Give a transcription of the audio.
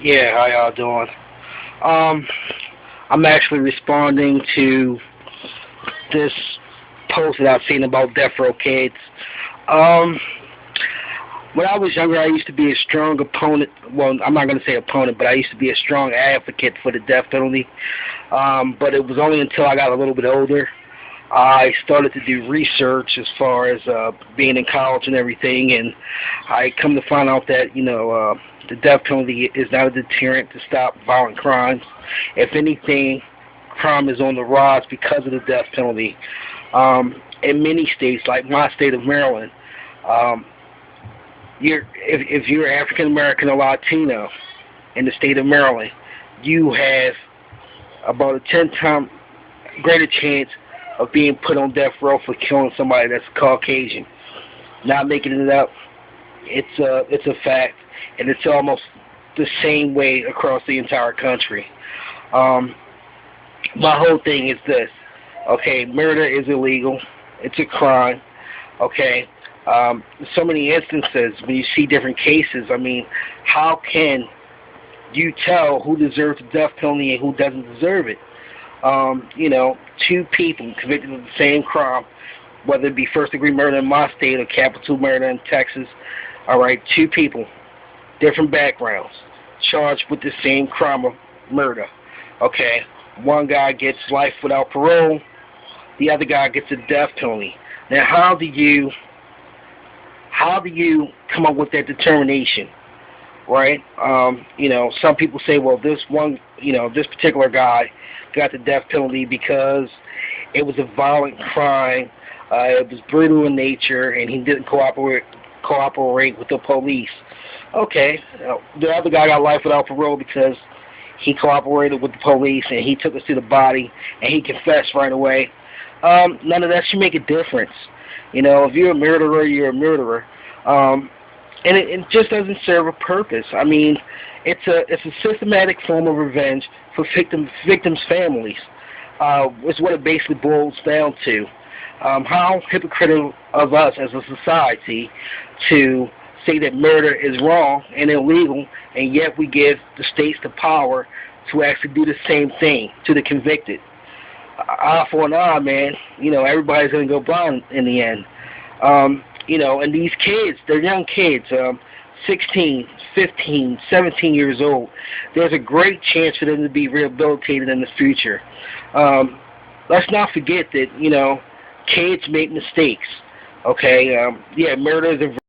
Yeah, how y'all doing? Um, I'm actually responding to this post that I've seen about death row kids. Um, when I was younger, I used to be a strong opponent. Well, I'm not going to say opponent, but I used to be a strong advocate for the death penalty. But it was only until I got a little bit older I started to do research as far as being in college and everything, and I come to find out that the death penalty is not a deterrent to stop violent crimes. If anything, crime is on the rise because of the death penalty. In many states, like my state of Maryland, if you're African American or Latino in the state of Maryland, you have about a 10-time greater chance of being put on death row for killing somebody that's Caucasian. Not making it up. It's a fact, and it's almost the same way across the entire country. My whole thing is this. Okay, murder is illegal. It's a crime. Okay. So many instances when you see different cases. I mean, how can you tell who deserves the death penalty and who doesn't deserve it? Two people convicted of the same crime, whether it be first-degree murder in my state or capital murder in Texas. All right, two people, different backgrounds, charged with the same crime of murder. Okay, one guy gets life without parole, the other guy gets a death penalty. Now, how do you come up with that determination? Right? Some people say, well, this particular guy got the death penalty because it was a violent crime, it was brutal in nature, and he didn't cooperate with the police. Okay, the other guy got life without parole because he cooperated with the police and he took us to the body and he confessed right away. None of that should make a difference. If you're a murderer, you're a murderer. And it just doesn't serve a purpose. I mean, it's a systematic form of revenge for victims' families. Is what it basically boils down to. How hypocritical of us as a society to say that murder is wrong and illegal, and yet we give the states the power to actually do the same thing to the convicted. Eye for an eye, man. Everybody's going to go blind in the end. And these kids, they're young kids, 16, 15, 17 years old. There's a great chance for them to be rehabilitated in the future. Let's not forget that, kids make mistakes. Okay? Murder is a